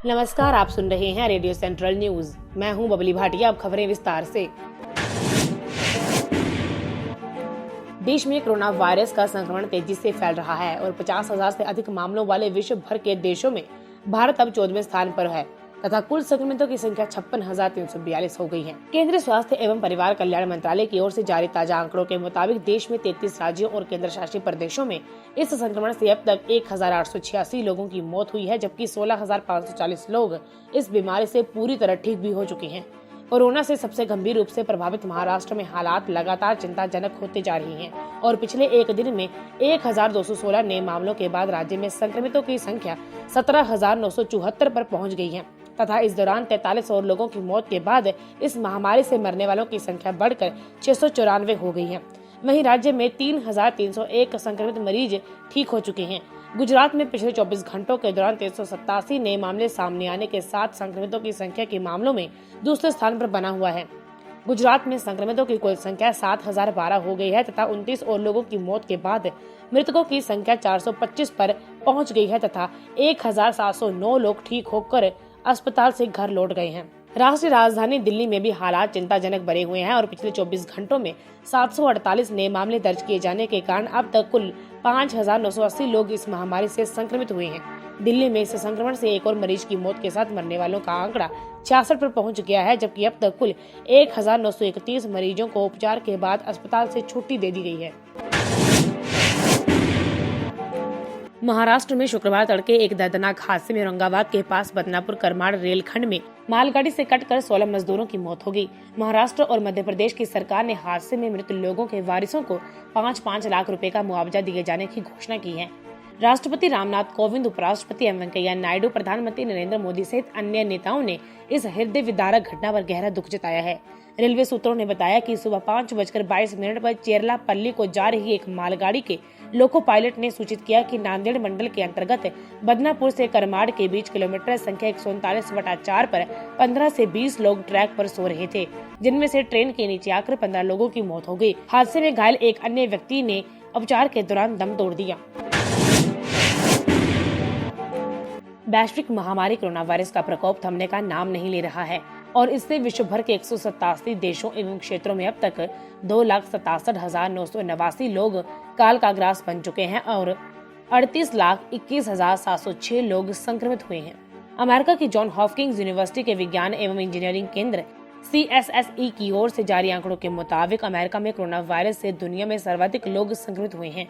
नमस्कार, आप सुन रहे हैं रेडियो सेंट्रल न्यूज। मैं हूं बबली भाटिया। अब खबरें विस्तार से। देश में कोरोना वायरस का संक्रमण तेजी से फैल रहा है और 50,000 से अधिक मामलों वाले विश्व भर के देशों में भारत अब 14वें स्थान पर है तथा कुल संक्रमितों की संख्या 56,342 हो गई है। केंद्रीय स्वास्थ्य एवं परिवार कल्याण मंत्रालय की ओर से जारी ताजा आंकड़ों के मुताबिक देश में 33 राज्यों और केंद्र शासित प्रदेशों में इस संक्रमण से अब तक 1,886 लोगों की मौत हुई है, जबकि 16,540 लोग इस बीमारी से पूरी तरह ठीक भी हो चुके हैं। कोरोना से सबसे गंभीर रूप से प्रभावित महाराष्ट्र में हालात लगातार चिंताजनक होते जा रही हैं और पिछले एक दिन में 1,216 नए मामलों के बाद राज्य में संक्रमितों की संख्या 17,974 पर पहुंच गई है तथा इस दौरान 43 और लोगों की मौत के बाद इस महामारी से मरने वालों की संख्या बढ़कर 694 हो गई है। वहीं राज्य में 3,301 संक्रमित मरीज ठीक हो चुके हैं। गुजरात में पिछले 24 घंटों के दौरान 387 नए मामले सामने आने के साथ संक्रमितों की संख्या के मामलों में दूसरे स्थान पर बना हुआ है। गुजरात में संक्रमितों की कुल संख्या 7,012 हो गई है तथा 29 और लोगों की मौत के बाद मृतकों की संख्या 425 पर पहुंच गई है तथा 1,709 लोग ठीक होकर अस्पताल से घर लौट गए हैं। राष्ट्रीय राजधानी दिल्ली में भी हालात चिंताजनक बने हुए हैं और पिछले 24 घंटों में 748 नए मामले दर्ज किए जाने के कारण अब तक कुल 5,980 लोग इस महामारी से संक्रमित हुए हैं। दिल्ली में इस संक्रमण से एक और मरीज की मौत के साथ मरने वालों का आंकड़ा 66 पर पहुंच गया है, जबकि अब तक कुल 1,931 मरीजों को उपचार के बाद अस्पताल से छुट्टी दे दी गई है। महाराष्ट्र में शुक्रवार तड़के एक दर्दनाक हादसे में औरंगाबाद के पास बदनापुर करमाड़ रेलखंड में मालगाड़ी से कटकर 16 मजदूरों की मौत हो गई। महाराष्ट्र और मध्य प्रदेश की सरकार ने हादसे में मृत लोगों के वारिसों को 5-5 लाख रुपए का मुआवजा दिए जाने की घोषणा की है। राष्ट्रपति रामनाथ कोविंद, उपराष्ट्रपति एम वेंकैया नायडू, प्रधानमंत्री नरेंद्र मोदी सहित अन्य नेताओं ने इस हृदय विदारक घटना पर गहरा दुख जताया है। रेलवे सूत्रों ने बताया कि सुबह 5:22 पर चेरलापल्ली को जा रही एक मालगाड़ी के लोको पायलट ने सूचित किया कि नांदेड़ मंडल के अंतर्गत बदनापुर से करमाड़ के बीच किलोमीटर संख्या 139/4 पर 15 से 20 लोग ट्रैक पर सो रहे थे, जिनमें से ट्रेन के नीचे आकर 15 लोगों की मौत हो गई। हादसे में घायल एक अन्य व्यक्ति ने उपचार के दौरान दम तोड़ दिया। वैश्विक महामारी कोरोना वायरस का प्रकोप थमने का नाम नहीं ले रहा है और इससे विश्व भर के 187 देशों एवं क्षेत्रों में अब तक 2,67,989 लोग काल का ग्रास बन चुके हैं और 38,21,706 लोग संक्रमित हुए हैं। अमेरिका की जॉन हॉपकिंस यूनिवर्सिटी के विज्ञान एवं इंजीनियरिंग केंद्र CSSE की ओर से जारी आंकड़ों के मुताबिक अमेरिका में कोरोना वायरस से दुनिया में सर्वाधिक लोग संक्रमित हुए हैं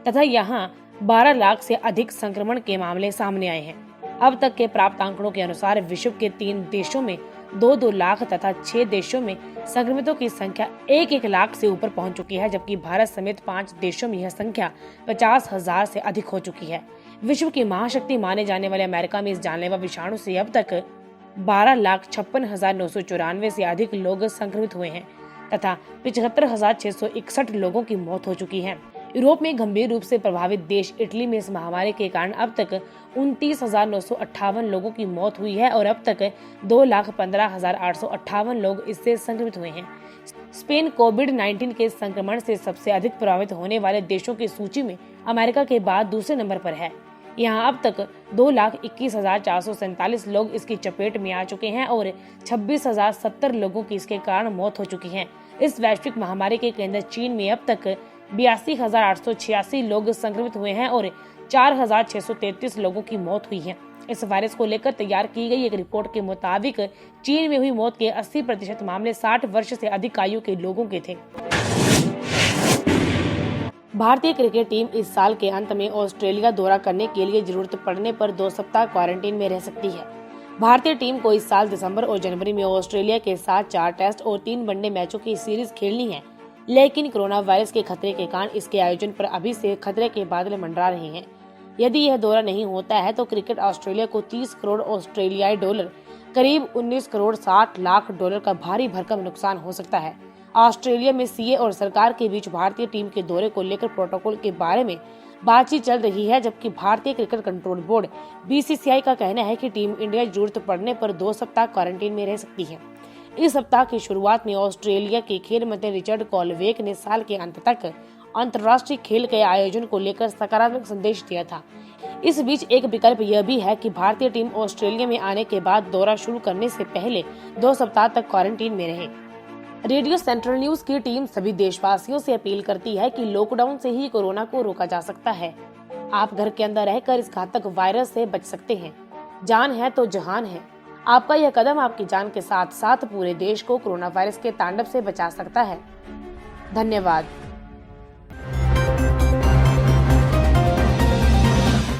तथा यहाँ 12 लाख से अधिक संक्रमण के मामले सामने आए हैं। अब तक के प्राप्त आंकड़ों के अनुसार विश्व के 3 देशों में 2-2 लाख तथा 6 देशों में संक्रमितों की संख्या 1-1 लाख से ऊपर पहुंच चुकी है, जबकि भारत समेत 5 देशों में यह संख्या 50,000 से अधिक हो चुकी है। विश्व की महाशक्ति माने जाने वाले अमेरिका में इस जानलेवा विषाणु से अब तक 12,56,994 से अधिक लोग संक्रमित हुए हैं तथा 75,661 लोगों की मौत हो चुकी है। यूरोप में गंभीर रूप से प्रभावित देश इटली में इस महामारी के कारण अब तक 29,958 लोगों की मौत हुई है और अब तक 2,15,858 लोग इससे संक्रमित हुए हैं। स्पेन कोविड-19 के संक्रमण से सबसे अधिक प्रभावित होने वाले देशों की सूची में अमेरिका के बाद दूसरे नंबर पर है। यहाँ अब तक 2,21,447 लोग इसकी चपेट में आ चुके हैं और 26,070 लोगों की इसके कारण मौत हो चुकी है। इस वैश्विक महामारी के केंद्र चीन में अब तक 82,886 लोग संक्रमित हुए हैं और 4,633 लोगों की मौत हुई है। इस वायरस को लेकर तैयार की गई एक रिपोर्ट के मुताबिक चीन में हुई मौत के 80% मामले 60 वर्ष से अधिक आयु के लोगों के थे। भारतीय क्रिकेट टीम इस साल के अंत में ऑस्ट्रेलिया दौरा करने के लिए जरूरत पड़ने पर 2 सप्ताह क्वारंटीन में रह सकती है। भारतीय टीम को इस साल दिसंबर और जनवरी में ऑस्ट्रेलिया के साथ 4 टेस्ट और 3 वनडे मैचों की सीरीज खेलनी है, लेकिन कोरोना वायरस के खतरे के कारण इसके आयोजन पर अभी से खतरे के बादल मंडरा रहे हैं। यदि यह दौरा नहीं होता है तो क्रिकेट ऑस्ट्रेलिया को 30 करोड़ ऑस्ट्रेलियाई डॉलर, करीब 19 करोड़ 60 लाख डॉलर का भारी भरकम नुकसान हो सकता है। ऑस्ट्रेलिया में सीए और सरकार के बीच भारतीय टीम के दौरे को लेकर प्रोटोकॉल के बारे में बातचीत चल रही है, जबकि भारतीय क्रिकेट कंट्रोल बोर्ड BCCI का कहना है कि टीम इंडिया जरूरत पड़ने पर 2 सप्ताह क्वारंटीन में रह सकती है। इस सप्ताह की शुरुआत में ऑस्ट्रेलिया के खेल मंत्री रिचर्ड कॉलवेक ने साल के अंत तक अंतर्राष्ट्रीय खेल के आयोजन को लेकर सकारात्मक संदेश दिया था। इस बीच एक विकल्प यह भी है कि भारतीय टीम ऑस्ट्रेलिया में आने के बाद दौरा शुरू करने से पहले 2 सप्ताह तक क्वारंटीन में रहे। रेडियो सेंट्रल न्यूज की टीम सभी देशवासियों से अपील करती है कि लॉकडाउन से ही कोरोना को रोका जा सकता है। आप घर के अंदर रहकर इस घातक वायरस से बच सकते हैं। जान है तो जहान है। आपका यह कदम आपकी जान के साथ साथ पूरे देश को कोरोना वायरस के तांडव से बचा सकता है। धन्यवाद।